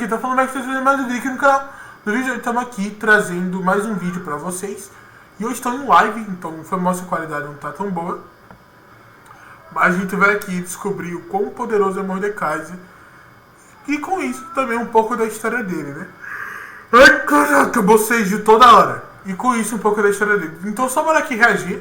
aqui tá falando mais que mais um vídeo aqui no canal. No vídeo estamos aqui trazendo mais um vídeo pra vocês. E hoje estou em live, então a nossa qualidade não tá tão boa. Mas a gente vai aqui descobrir o quão poderoso é Mordekaiser. E com isso também um pouco da história dele, né? Ai, caraca, bocejo toda hora. E com isso um pouco da história dele. Então só bora aqui reagir.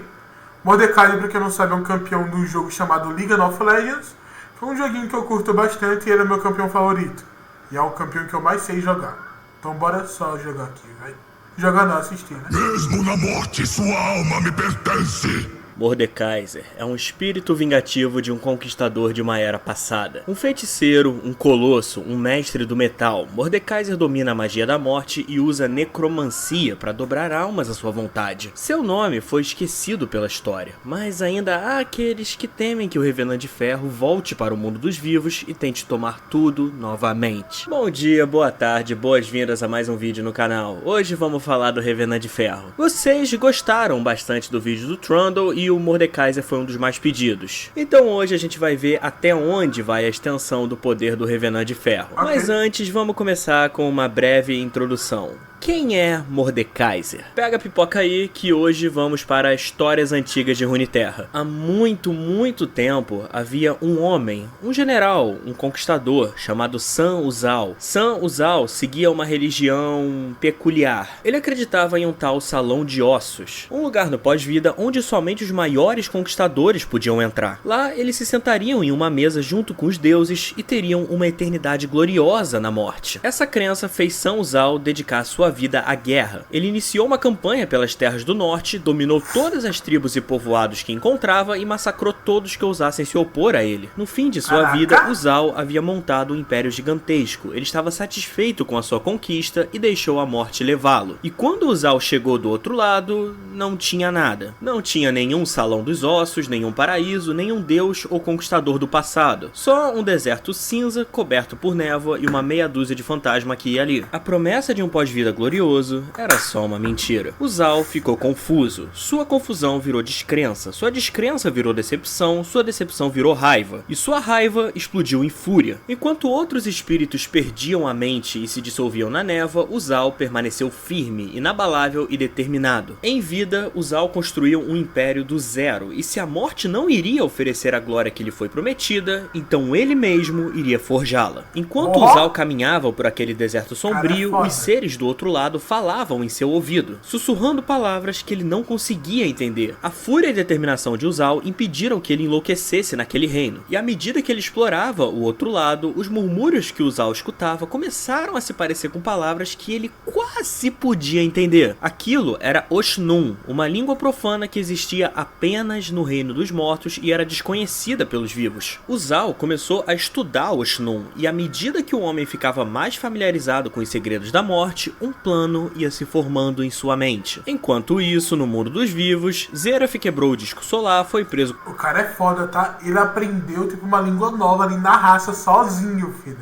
Mordekaiser, pra quem não sabe, é um campeão do jogo chamado League of Legends. Foi um joguinho que eu curto bastante e ele é meu campeão favorito. E é o campeão que eu mais sei jogar. Então bora só jogar aqui, vai. Jogar não, assistir, né? Mesmo na morte, sua alma me pertence. Mordekaiser é um espírito vingativo de um conquistador de uma era passada. Um feiticeiro, um colosso, um mestre do metal, Mordekaiser domina a magia da morte e usa necromancia para dobrar almas à sua vontade. Seu nome foi esquecido pela história, mas ainda há aqueles que temem que o Revenant de Ferro volte para o mundo dos vivos e tente tomar tudo novamente. Bom dia, boa tarde, boas-vindas a mais um vídeo no canal. Hoje vamos falar do Revenant de Ferro. Vocês gostaram bastante do vídeo do Trundle e o Mordekaiser foi um dos mais pedidos. Então hoje a gente vai ver até onde vai a extensão do poder do Revenant de Ferro. Mas antes vamos começar com uma breve introdução. Quem é Mordekaiser? Pega a pipoca aí que hoje vamos para histórias antigas de Runeterra. Há muito tempo havia um homem, um general, um conquistador chamado San Uzal. San Uzal seguia uma religião peculiar. Ele acreditava em um tal Salão de Ossos, um lugar no pós-vida onde somente os maiores conquistadores podiam entrar. Lá eles se sentariam em uma mesa junto com os deuses e teriam uma eternidade gloriosa na morte. Essa crença fez San Uzal dedicar sua vida à guerra. Ele iniciou uma campanha pelas terras do norte, dominou todas as tribos e povoados que encontrava e massacrou todos que ousassem se opor a ele. No fim de sua vida, Uzal havia montado um império gigantesco. Ele estava satisfeito com a sua conquista e deixou a morte levá-lo. E quando Uzal chegou do outro lado, não tinha nada. Não tinha nenhum salão dos ossos, nenhum paraíso, nenhum deus ou conquistador do passado. Só um deserto cinza, coberto por névoa e uma meia dúzia de fantasma aqui e ali. A promessa de um pós-vida glorioso era só uma mentira. Uzal ficou confuso. Sua confusão virou descrença. Sua descrença virou decepção. Sua decepção virou raiva. E sua raiva explodiu em fúria. Enquanto outros espíritos perdiam a mente e se dissolviam na névoa, Uzal permaneceu firme, inabalável e determinado. Em vida, Uzal construiu um império do zero. E se a morte não iria oferecer a glória que lhe foi prometida, então ele mesmo iria forjá-la. Enquanto Uzal caminhava por aquele deserto sombrio, os seres do outro lado falavam em seu ouvido, sussurrando palavras que ele não conseguia entender. A fúria e determinação de Uzal impediram que ele enlouquecesse naquele reino, e à medida que ele explorava o outro lado, os murmúrios que Uzal escutava começaram a se parecer com palavras que ele quase podia entender. Aquilo era Oshnun, uma língua profana que existia apenas no reino dos mortos e era desconhecida pelos vivos. Uzal começou a estudar Oshnun, e à medida que o homem ficava mais familiarizado com os segredos da morte, um plano ia se formando em sua mente. Enquanto isso, no mundo dos vivos, Zeraf quebrou o disco solar, foi preso... O cara é foda, tá? Ele aprendeu tipo uma língua nova ali na raça sozinho, filho.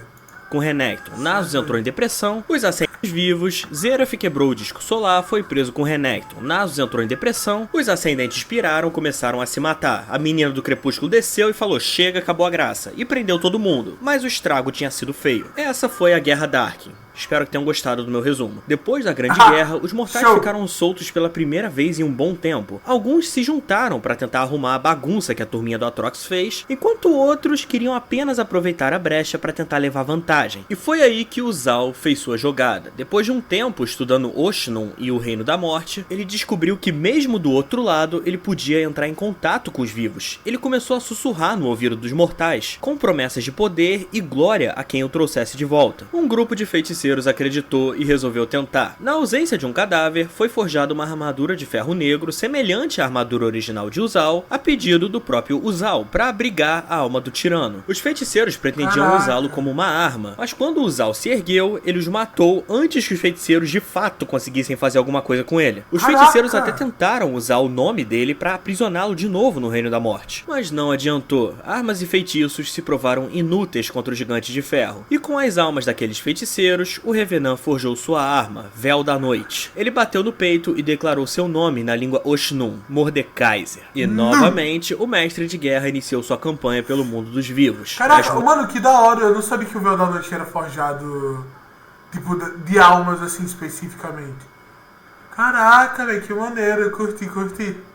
Com Renekton. Nasus entrou em depressão, os ascendentes vivos, Zeraf quebrou o disco solar, foi preso com Renekton. Nasus entrou em depressão, os ascendentes piraram, começaram a se matar. A menina do crepúsculo desceu e falou: chega, acabou a graça, e prendeu todo mundo. Mas o estrago tinha sido feio. Essa foi a Guerra Darkin. Espero que tenham gostado do meu resumo. Depois da Grande Guerra, os mortais ficaram soltos pela primeira vez em um bom tempo. Alguns se juntaram para tentar arrumar a bagunça que a turminha do Atrox fez, enquanto outros queriam apenas aproveitar a brecha para tentar levar vantagem. E foi aí que Uzal fez sua jogada. Depois de um tempo estudando Oshnun e o Reino da Morte, ele descobriu que mesmo do outro lado, ele podia entrar em contato com os vivos. Ele começou a sussurrar no ouvido dos mortais, com promessas de poder e glória a quem o trouxesse de volta. Um grupo de feiticeiros acreditou e resolveu tentar. Na ausência de um cadáver, foi forjada uma armadura de ferro negro semelhante à armadura original de Uzal, a pedido do próprio Uzal, para abrigar a alma do tirano. Os feiticeiros pretendiam usá-lo como uma arma, mas quando Uzal se ergueu, ele os matou antes que os feiticeiros de fato conseguissem fazer alguma coisa com ele. Os feiticeiros até tentaram usar o nome dele para aprisioná-lo de novo no Reino da Morte, mas não adiantou. Armas e feitiços se provaram inúteis contra o Gigante de Ferro, e com as almas daqueles feiticeiros, o Revenant forjou sua arma, Véu da Noite. Ele bateu no peito e declarou seu nome na língua Oshnun, Mordekaiser. E novamente, o mestre de guerra iniciou sua campanha pelo mundo dos vivos. Caraca, mano, que da hora. Eu não sabia que o Véu da Noite era forjado Tipo, de almas, assim, especificamente. Caraca, velho, que maneiro. Eu curti.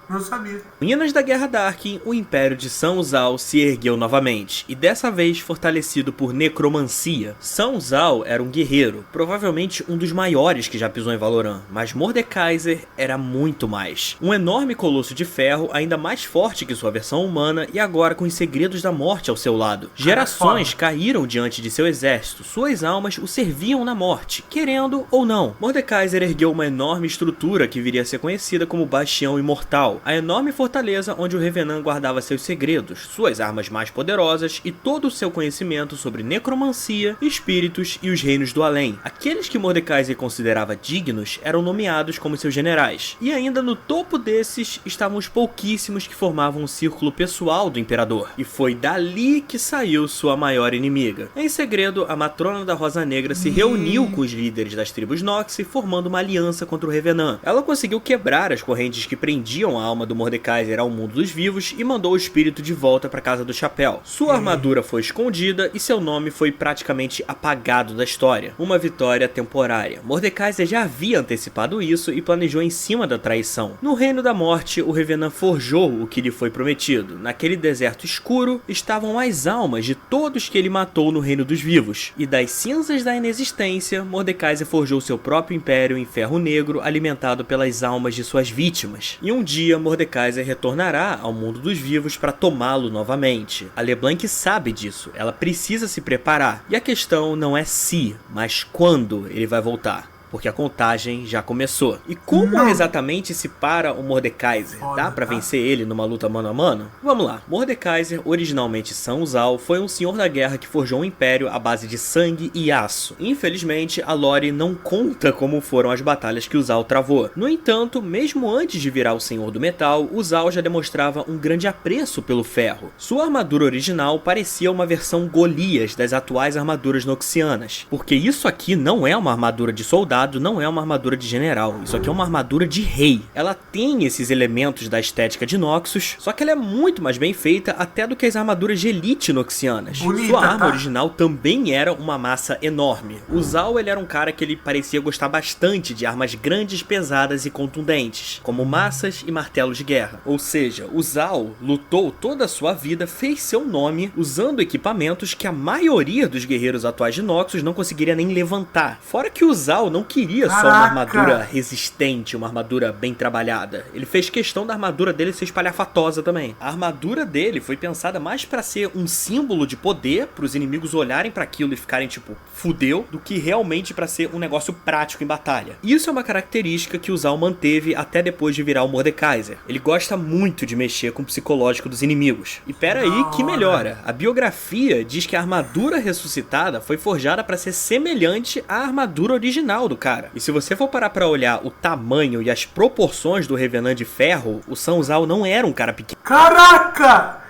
Não sabia. Minas da Guerra Darkin, o Império de San Uzal se ergueu novamente, e dessa vez fortalecido por necromancia. San Uzal era um guerreiro, provavelmente um dos maiores que já pisou em Valoran, mas Mordekaiser era muito mais. Um enorme colosso de ferro, ainda mais forte que sua versão humana, e agora com os segredos da morte ao seu lado. Gerações caíram diante de seu exército, suas almas o serviam na morte, querendo ou não. Mordekaiser ergueu uma enorme estrutura que viria a ser conhecida como Bastião Imortal, a enorme fortaleza onde o Revenant guardava seus segredos, suas armas mais poderosas e todo o seu conhecimento sobre necromancia, espíritos e os reinos do além. Aqueles que Mordekaiser considerava dignos eram nomeados como seus generais, e ainda no topo desses estavam os pouquíssimos que formavam o círculo pessoal do imperador, e foi dali que saiu sua maior inimiga. Em segredo, a Matrona da Rosa Negra se reuniu com os líderes das tribos Noxi, formando uma aliança contra o Revenant. Ela conseguiu quebrar as correntes que prendiam a alma do Mordekaiser ao mundo dos vivos e mandou o espírito de volta para casa do Chapéu. Sua armadura foi escondida e seu nome foi praticamente apagado da história. Uma vitória temporária. Mordekaiser já havia antecipado isso e planejou em cima da traição. No Reino da Morte, o Revenant forjou o que lhe foi prometido. Naquele deserto escuro estavam as almas de todos que ele matou no Reino dos Vivos. E das cinzas da inexistência, Mordekaiser forjou seu próprio império em ferro negro, alimentado pelas almas de suas vítimas. E um dia, Mordekaiser retornará ao mundo dos vivos para tomá-lo novamente. A LeBlanc sabe disso, ela precisa se preparar. E a questão não é se, mas quando ele vai voltar. Porque a contagem já começou. E como exatamente se para o Mordekaiser? Dá pra vencer ele numa luta mano a mano? Vamos lá. Mordekaiser, originalmente San Uzal, foi um senhor da guerra que forjou um império à base de sangue e aço. Infelizmente, a lore não conta como foram as batalhas que Uzal travou. No entanto, mesmo antes de virar o Senhor do Metal, Uzal já demonstrava um grande apreço pelo ferro. Sua armadura original parecia uma versão Golias das atuais armaduras noxianas. Porque isso aqui não é uma armadura de soldado, não é uma armadura de general, isso aqui é uma armadura de rei. Ela tem esses elementos da estética de Noxus, só que ela é muito mais bem feita até do que as armaduras de elite noxianas. Sua arma original também era uma massa enorme. Uzal, ele era um cara que ele parecia gostar bastante de armas grandes, pesadas e contundentes, como massas e martelos de guerra. Ou seja, Uzal lutou toda a sua vida, fez seu nome usando equipamentos que a maioria dos guerreiros atuais de Noxus não conseguiria nem levantar. Fora que Uzal não queria só uma armadura resistente, uma armadura bem trabalhada. Ele fez questão da armadura dele ser espalhafatosa também. A armadura dele foi pensada mais pra ser um símbolo de poder, pros inimigos olharem pra aquilo e ficarem tipo, fudeu, do que realmente pra ser um negócio prático em batalha. Isso é uma característica que Uzal manteve até depois de virar o Mordekaiser. Ele gosta muito de mexer com o psicológico dos inimigos. E pera aí que melhora. A biografia diz que a armadura ressuscitada foi forjada pra ser semelhante à armadura original do cara. E se você for parar pra olhar o tamanho e as proporções do Revenant de ferro, o San Uzal não era um cara pequeno. Caraca!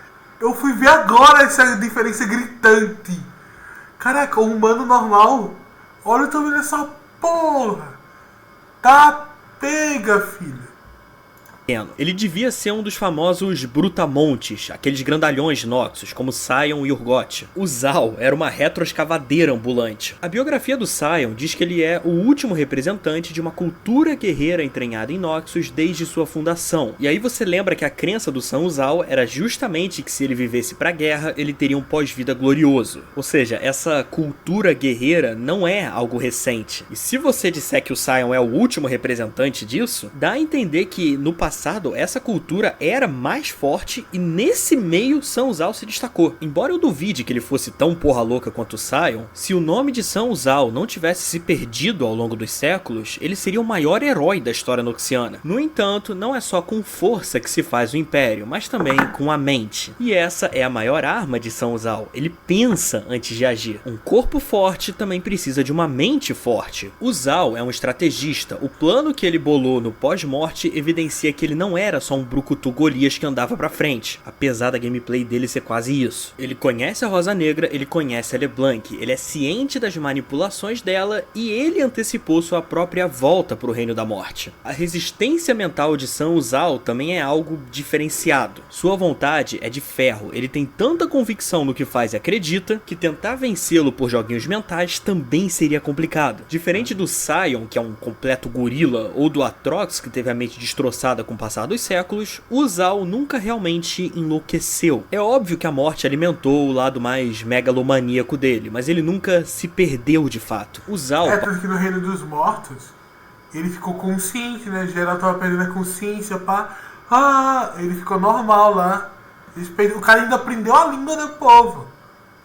Eu fui ver agora essa diferença gritante. Caraca, o humano normal. Olha o tamanho dessa porra. Tá pega, filho. Ele devia ser um dos famosos brutamontes, aqueles grandalhões Noxus, como Sion e Urgot. O Zal era uma retroescavadeira ambulante. A biografia do Sion diz que ele é o último representante de uma cultura guerreira entranhada em Noxus desde sua fundação. E aí você lembra que a crença do San Uzal era justamente que se ele vivesse pra guerra, ele teria um pós-vida glorioso. Ou seja, essa cultura guerreira não é algo recente. E se você disser que o Sion é o último representante disso, dá a entender que no passado essa cultura era mais forte e nesse meio San Uzal se destacou. Embora eu duvide que ele fosse tão porra louca quanto o Sion, se o nome de San Uzal não tivesse se perdido ao longo dos séculos, ele seria o maior herói da história noxiana. No entanto, não é só com força que se faz o Império, mas também com a mente. E essa é a maior arma de San Uzal. Ele pensa antes de agir. Um corpo forte também precisa de uma mente forte. Uzal é um estrategista. O plano que ele bolou no pós-morte evidencia que que ele não era só um brucutu Golias que andava pra frente, apesar da gameplay dele ser quase isso. Ele conhece a Rosa Negra, ele conhece a LeBlanc, ele é ciente das manipulações dela e ele antecipou sua própria volta pro Reino da Morte. A resistência mental de Sun Uzal também é algo diferenciado. Sua vontade é de ferro, ele tem tanta convicção no que faz e acredita que tentar vencê-lo por joguinhos mentais também seria complicado. Diferente do Sion, que é um completo gorila, ou do Atrox, que teve a mente destroçada com o passar dos séculos, Uzal nunca realmente enlouqueceu. É óbvio que a morte alimentou o lado mais megalomaníaco dele, mas ele nunca se perdeu de fato. Uzal... tanto que no Reino dos Mortos, ele ficou consciente, né? Geral tava perdendo a consciência, pá. Ele ficou normal lá. O cara ainda aprendeu a língua do povo.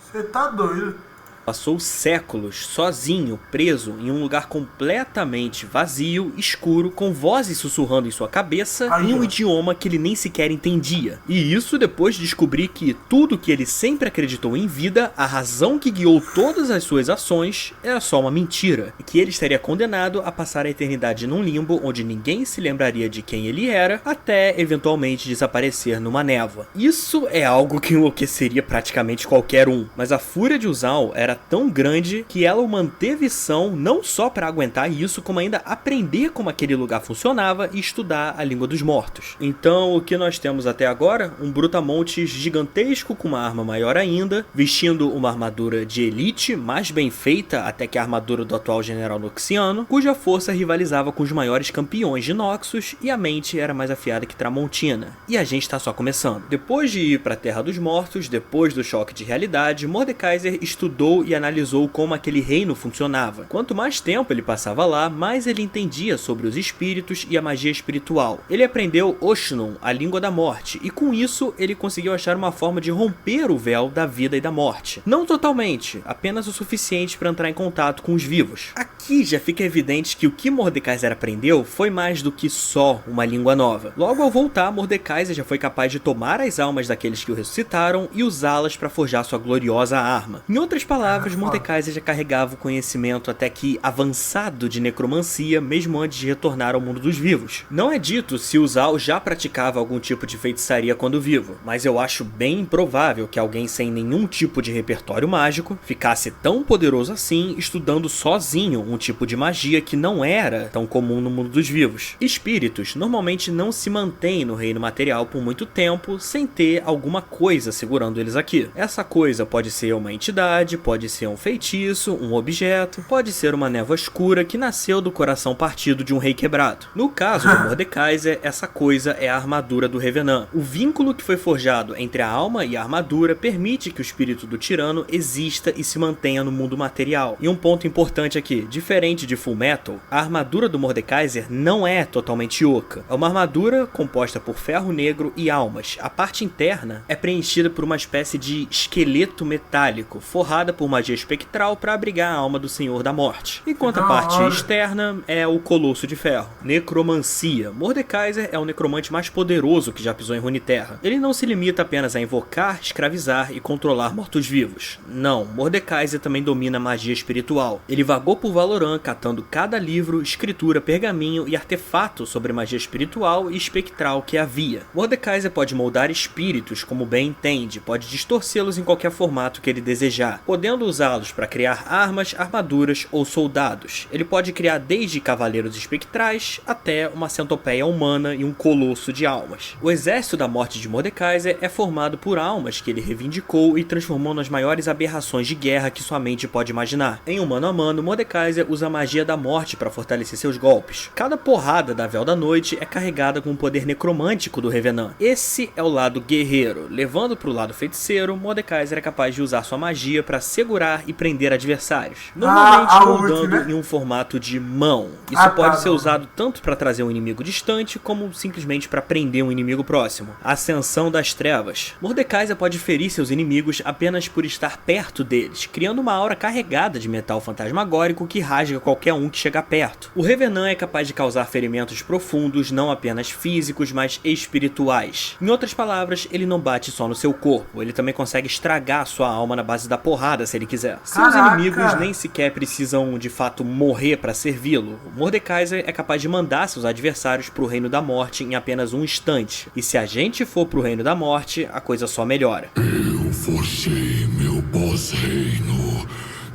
Você tá doido. Passou séculos sozinho, preso em um lugar completamente vazio, escuro, com vozes sussurrando em sua cabeça em um idioma que ele nem sequer entendia. E isso depois de descobrir que tudo que ele sempre acreditou em vida, a razão que guiou todas as suas ações, era só uma mentira. E que ele estaria condenado a passar a eternidade num limbo onde ninguém se lembraria de quem ele era, até eventualmente desaparecer numa névoa. Isso é algo que enlouqueceria praticamente qualquer um, mas a fúria de Uzal era tão grande que ela o manteve são não só para aguentar isso, como ainda aprender como aquele lugar funcionava e estudar a língua dos mortos. Então o que nós temos até agora? Um brutamontes gigantesco com uma arma maior ainda, vestindo uma armadura de elite, mais bem feita até que a armadura do atual general Noxiano, cuja força rivalizava com os maiores campeões de Noxus e a mente era mais afiada que Tramontina. E a gente tá só começando. Depois de ir para a Terra dos Mortos, depois do choque de realidade, Mordekaiser estudou e analisou como aquele reino funcionava. Quanto mais tempo ele passava lá, mais ele entendia sobre os espíritos e a magia espiritual. Ele aprendeu Oshnun, a língua da morte, e com isso ele conseguiu achar uma forma de romper o véu da vida e da morte. Não totalmente, apenas o suficiente para entrar em contato com os vivos. Aqui já fica evidente que o que Mordekaiser aprendeu foi mais do que só uma língua nova. Logo ao voltar, Mordekaiser já foi capaz de tomar as almas daqueles que o ressuscitaram e usá-las para forjar sua gloriosa arma. Em outras palavras, Mordekaiser já carregava o conhecimento até que avançado de necromancia, mesmo antes de retornar ao mundo dos vivos. Não é dito se Uzal já praticava algum tipo de feitiçaria quando vivo, mas eu acho bem improvável que alguém sem nenhum tipo de repertório mágico ficasse tão poderoso assim, estudando sozinho um tipo de magia que não era tão comum no mundo dos vivos. Espíritos normalmente não se mantêm no reino material por muito tempo sem ter alguma coisa segurando eles aqui. Essa coisa pode ser uma entidade, pode ser um feitiço, um objeto, pode ser uma névoa escura que nasceu do coração partido de um rei quebrado. No caso do Mordekaiser, essa coisa é a armadura do Revenant. O vínculo que foi forjado entre a alma e a armadura permite que o espírito do tirano exista e se mantenha no mundo material. E um ponto importante aqui, diferente de Fullmetal, a armadura do Mordekaiser não é totalmente oca. É uma armadura composta por ferro negro e almas. A parte interna é preenchida por uma espécie de esqueleto metálico, forrada por magia espectral para abrigar a alma do Senhor da Morte. Enquanto a parte externa é o Colosso de Ferro. Necromancia. Mordekaiser é o necromante mais poderoso que já pisou em Runeterra. Ele não se limita apenas a invocar, escravizar e controlar mortos-vivos. Não, Mordekaiser também domina magia espiritual. Ele vagou por Valoran catando cada livro, escritura, pergaminho e artefato sobre magia espiritual e espectral que havia. Mordekaiser pode moldar espíritos como bem entende, pode distorcê-los em qualquer formato que ele desejar, podendo usá-los para criar armas, armaduras ou soldados. Ele pode criar desde cavaleiros espectrais até uma centopeia humana e um colosso de almas. O exército da morte de Mordekaiser é formado por almas que ele reivindicou e transformou nas maiores aberrações de guerra que sua mente pode imaginar. Em um mano a mano, Mordekaiser usa a magia da morte para fortalecer seus golpes. Cada porrada da Véu da Noite é carregada com o poder necromântico do Revenant. Esse é o lado guerreiro. Levando para o lado feiticeiro, Mordekaiser é capaz de usar sua magia para segurar e prender adversários, normalmente moldando em um formato de mão. Isso pode ser usado tanto para trazer um inimigo distante, como simplesmente para prender um inimigo próximo. Ascensão das Trevas. Mordekaiser pode ferir seus inimigos apenas por estar perto deles, criando uma aura carregada de metal fantasmagórico que rasga qualquer um que chegar perto. O Revenant é capaz de causar ferimentos profundos, não apenas físicos, mas espirituais. Em outras palavras, ele não bate só no seu corpo, ele também consegue estragar sua alma na base da porrada se se ele quiser. Seus inimigos nem sequer precisam de fato morrer para servi-lo. Mordekaiser é capaz de mandar seus adversários pro Reino da Morte em apenas um instante. E se a gente for pro Reino da Morte, a coisa só melhora. Eu forjei meu pós-reino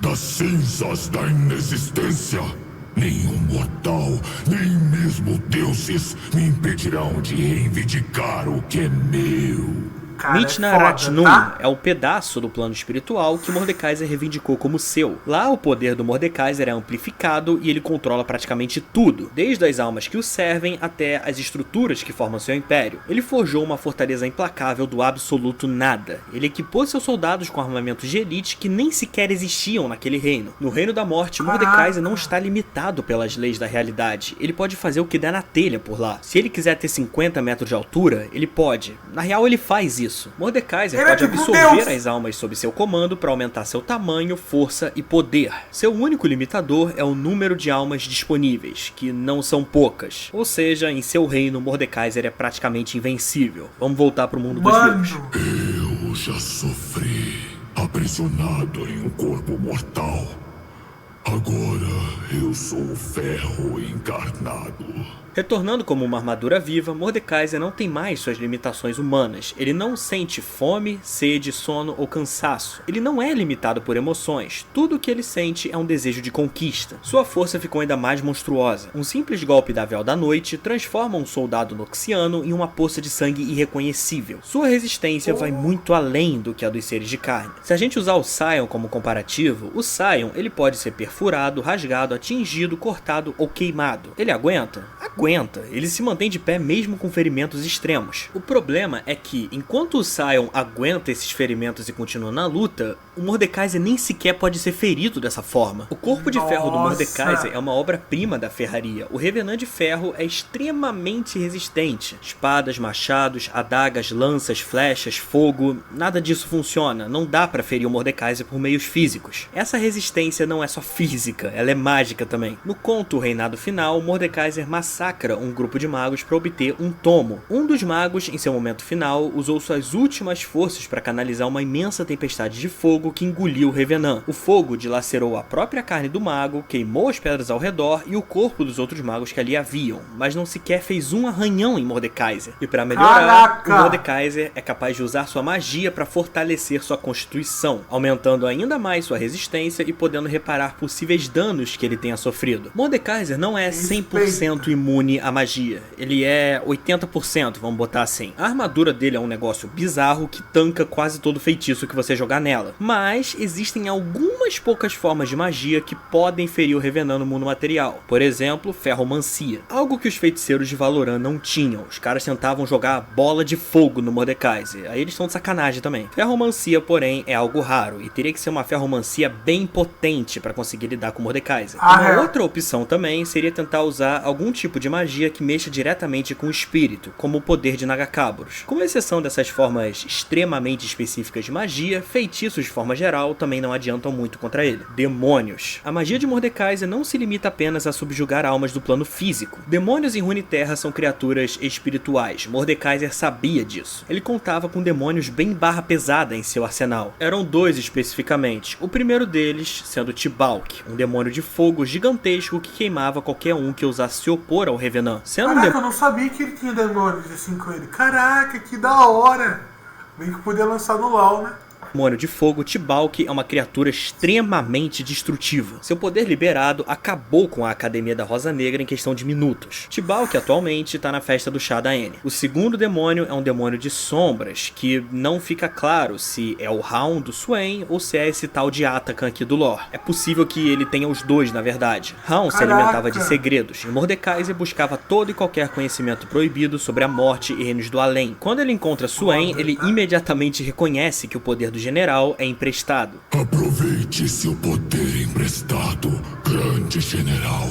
das cinzas da inexistência. Nenhum mortal, nem mesmo deuses, me impedirão de reivindicar o que é meu. Mithra-Ratnum é o pedaço do plano espiritual que Mordekaiser reivindicou como seu. Lá o poder do Mordekaiser é amplificado e ele controla praticamente tudo, desde as almas que o servem até as estruturas que formam seu império. Ele forjou uma fortaleza implacável do absoluto nada. Ele equipou seus soldados com armamentos de elite que nem sequer existiam naquele reino. No Reino da Morte, Mordekaiser não está limitado pelas leis da realidade. Ele pode fazer o que der na telha por lá. Se ele quiser ter 50 metros de altura, ele pode. Na real, ele faz isso. Mordekaiser pode absorver as almas sob seu comando para aumentar seu tamanho, força e poder. Seu único limitador é o número de almas disponíveis, que não são poucas. Ou seja, em seu reino, Mordekaiser é praticamente invencível. Vamos voltar pro mundo dos vivos. Eu já sofri, aprisionado em um corpo mortal. Agora eu sou o ferro encarnado. Retornando como uma armadura viva, Mordekaiser não tem mais suas limitações humanas. Ele não sente fome, sede, sono ou cansaço. Ele não é limitado por emoções. Tudo o que ele sente é um desejo de conquista. Sua força ficou ainda mais monstruosa. Um simples golpe da Véu da Noite transforma um soldado noxiano em uma poça de sangue irreconhecível. Sua resistência vai muito além do que a dos seres de carne. Se a gente usar o Sion como comparativo, o Sion ele pode ser perfurado, rasgado, atingido, cortado ou queimado. Ele aguenta? Aguenta. Ele se mantém de pé mesmo com ferimentos extremos. O problema é que, enquanto o Sion aguenta esses ferimentos e continua na luta, o Mordekaiser nem sequer pode ser ferido dessa forma. O corpo de ferro do Mordekaiser é uma obra-prima da ferraria. O Revenant de ferro é extremamente resistente. Espadas, machados, adagas, lanças, flechas, fogo, nada disso funciona. Não dá pra ferir o Mordekaiser por meios físicos. Essa resistência não é só física, ela é mágica também. No conto O Reinado Final, Mordekaiser massacra um grupo de magos para obter um tomo. Um dos magos, em seu momento final, usou suas últimas forças para canalizar uma imensa tempestade de fogo que engoliu o Revenant. O fogo dilacerou a própria carne do mago, queimou as pedras ao redor e o corpo dos outros magos que ali haviam, mas não sequer fez um arranhão em Mordekaiser. E para melhorar, o Mordekaiser é capaz de usar sua magia para fortalecer sua constituição, aumentando ainda mais sua resistência e podendo reparar possíveis danos que ele tenha sofrido. Mordekaiser não é 100% imune a magia. Ele é 80%, vamos botar assim. A armadura dele é um negócio bizarro que tanca quase todo feitiço que você jogar nela. Mas existem algumas poucas formas de magia que podem ferir o Revenant no mundo material. Por exemplo, ferromancia. Algo que os feiticeiros de Valoran não tinham. Os caras tentavam jogar bola de fogo no Mordekaiser. Aí eles estão de sacanagem também. Ferromancia, porém, é algo raro. E teria que ser uma ferromancia bem potente para conseguir lidar com o Mordekaiser. Uma outra opção também seria tentar usar algum tipo de magia que mexa diretamente com o espírito, como o poder de Nagakabouros. Com exceção dessas formas extremamente específicas de magia, feitiços de forma geral também não adiantam muito contra ele. Demônios. A magia de Mordekaiser não se limita apenas a subjugar almas do plano físico. Demônios em Runeterra são criaturas espirituais. Mordekaiser sabia disso. Ele contava com demônios bem barra pesada em seu arsenal. Eram dois especificamente. O primeiro deles sendo Tibalt, um demônio de fogo gigantesco que queimava qualquer um que ousasse se opor ao Revenant. Caraca, eu não sabia que ele tinha demônios assim com ele. Caraca, que da hora. Bem que podia lançar no LoL, né? Demônio de fogo, Tibalt é uma criatura extremamente destrutiva. Seu poder liberado acabou com a Academia da Rosa Negra em questão de minutos. Tibalt atualmente está na festa do chá da N. O segundo demônio é um demônio de sombras, que não fica claro se é o Raon do Swain ou se é esse tal de Atakan aqui do lore. É possível que ele tenha os dois, na verdade. Raon se alimentava de segredos, e Mordekaiser buscava todo e qualquer conhecimento proibido sobre a morte e reinos do além. Quando ele encontra Swain, ele imediatamente reconhece que o poder do general é emprestado. Aproveite seu poder emprestado, grande general.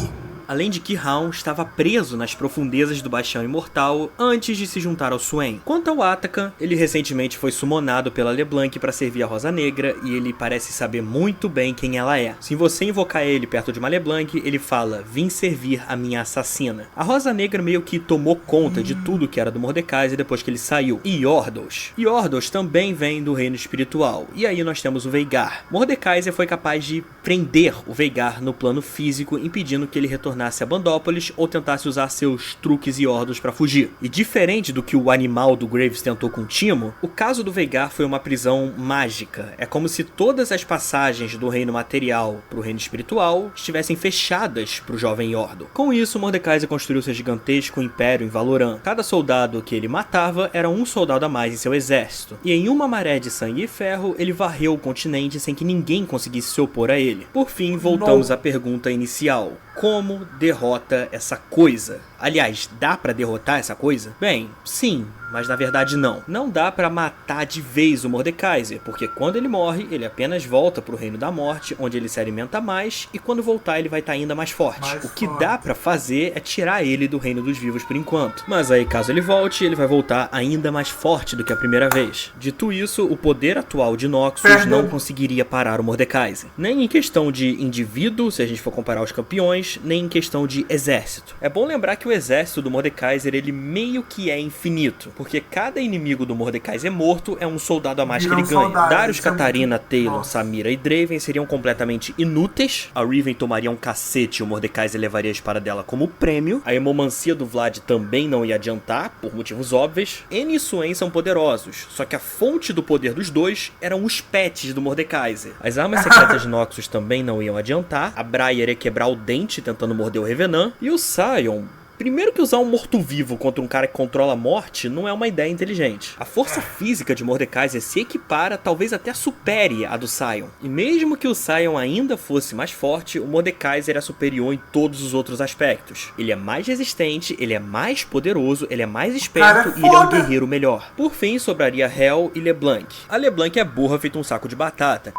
além de que Raon estava preso nas profundezas do Bastião Imortal antes de se juntar ao Swain. Quanto ao Atacan, ele recentemente foi summonado pela LeBlanc para servir a Rosa Negra e ele parece saber muito bem quem ela é. Se você invocar ele perto de uma LeBlanc, ele fala: vim servir a minha assassina. A Rosa Negra meio que tomou conta de tudo que era do Mordekaiser depois que ele saiu. E Iordos também vem do reino espiritual. E aí nós temos o Veigar. Mordekaiser foi capaz de prender o Veigar no plano físico, impedindo que ele retornasse a Bandópolis ou tentasse usar seus truques Iordos para fugir. E diferente do que o animal do Graves tentou com Timo, o caso do Veigar foi uma prisão mágica. É como se todas as passagens do reino material para o reino espiritual estivessem fechadas para o jovem Iordo. Com isso, Mordekaiser construiu seu gigantesco império em Valoran. Cada soldado que ele matava era um soldado a mais em seu exército. E em uma maré de sangue e ferro, ele varreu o continente sem que ninguém conseguisse se opor a ele. Por fim, voltamos à pergunta inicial. Como derrota essa coisa? Aliás, dá pra derrotar essa coisa? Bem, sim, mas na verdade não. Não dá pra matar de vez o Mordekaiser, porque quando ele morre, ele apenas volta pro Reino da Morte, onde ele se alimenta mais, e quando voltar ele vai estar ainda mais forte. O que dá pra fazer é tirar ele do Reino dos Vivos por enquanto. Mas aí, caso ele volte, ele vai voltar ainda mais forte do que a primeira vez. Dito isso, o poder atual de Noxus não conseguiria parar o Mordekaiser. Nem em questão de indivíduo, se a gente for comparar os campeões, nem em questão de exército. É bom lembrar que o exército do Mordekaiser, ele meio que é infinito, porque cada inimigo do Mordekaiser morto é um soldado a mais que ele ganha. Darius, Catarina, Talon, Samira e Draven seriam completamente inúteis. A Riven tomaria um cacete e o Mordekaiser levaria a espada dela como prêmio. A hemomancia do Vlad também não ia adiantar, por motivos óbvios. N e Swain são poderosos, só que a fonte do poder dos dois eram os pets do Mordekaiser. As armas secretas de Noxus também não iam adiantar. A Briar ia quebrar o dente tentando morder o Revenant. E o Sion... Primeiro que usar um morto-vivo contra um cara que controla a morte não é uma ideia inteligente. A força física de Mordekaiser se equipara, talvez até supere a do Sion. E mesmo que o Sion ainda fosse mais forte, o Mordekaiser é superior em todos os outros aspectos. Ele é mais resistente, ele é mais poderoso, ele é mais esperto e ele é um guerreiro melhor. Por fim, sobraria Hel e LeBlanc. A LeBlanc é burra feito um saco de batata.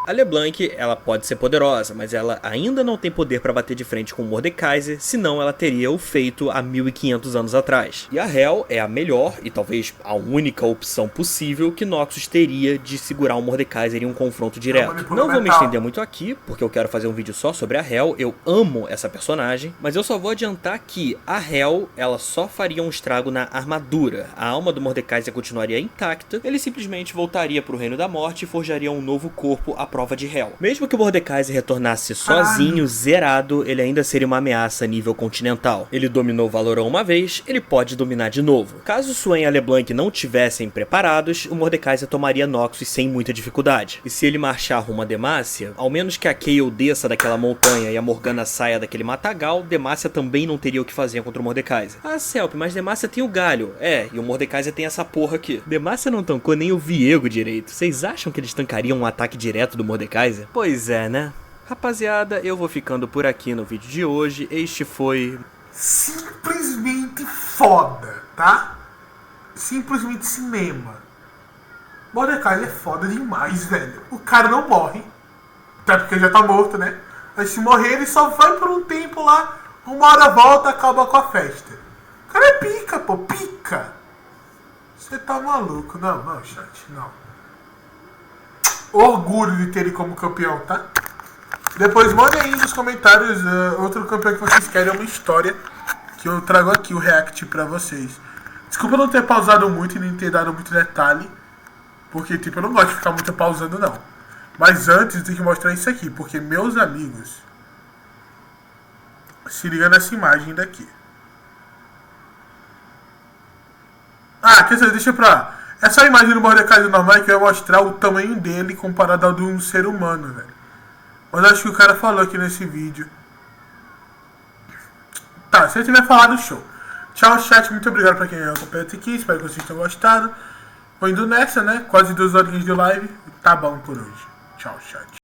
A LeBlanc, ela pode ser poderosa, mas ela ainda não tem poder para bater de frente com o Mordekaiser, senão ela teria o feito há 1500 anos atrás. E a Hel é a melhor, e talvez a única opção possível que Noxus teria de segurar o Mordekaiser em um confronto direto. Não vou me estender muito aqui, porque eu quero fazer um vídeo só sobre a Hel, eu amo essa personagem, mas eu só vou adiantar que a Hel, ela só faria um estrago na armadura. A alma do Mordekaiser continuaria intacta, ele simplesmente voltaria para o Reino da Morte e forjaria um novo corpo à prova de Hel. Mesmo que o Mordekaiser retornasse sozinho, zerado, ele ainda seria uma ameaça a nível continental. Ele dominou Valoran uma vez, ele pode dominar de novo. Caso Swain e a LeBlanc não tivessem preparados, o Mordekaiser tomaria Noxus sem muita dificuldade. E se ele marchar rumo a Demacia, ao menos que a Kayle desça daquela montanha e a Morgana saia daquele matagal, Demacia também não teria o que fazer contra o Mordekaiser. Ah, Celp, mas Demacia tem o galho. É, e o Mordekaiser tem essa porra aqui. Demacia não tancou nem o Viego direito. Vocês acham que eles tancariam um ataque direto do Mordekaiser? Pois é, né? Rapaziada, eu vou ficando por aqui no vídeo de hoje. Este foi... simplesmente foda, tá? Simplesmente cinema. Mordekaiser é foda demais, velho. O cara não morre. Até porque já tá morto, né? Mas se morrer, ele só vai por um tempo lá. Uma hora volta, acaba com a festa. O cara é pica, pô. Pica. Você tá maluco. Não, chat. Não. Orgulho de ter ele como campeão, tá? Depois mandem aí nos comentários outro campeão que vocês querem, uma história que eu trago aqui o react pra vocês. Desculpa não ter pausado muito e nem ter dado muito detalhe, porque tipo, eu não gosto de ficar muito pausando não. Mas antes eu tenho que mostrar isso aqui, porque meus amigos, se liga nessa imagem daqui. Ah, quer dizer, deixa pra... Essa imagem do Mordekaiser normal que vai mostrar o tamanho dele comparado ao de um ser humano, velho. Mas acho que o cara falou aqui nesse vídeo. Tá, se ele tiver falado, show. Tchau, chat. Muito obrigado pra quem acompanhou até aqui. Espero que vocês tenham gostado. Vou indo nessa, né? Quase 2 horinhas de live. Tá bom por hoje. Tchau, chat.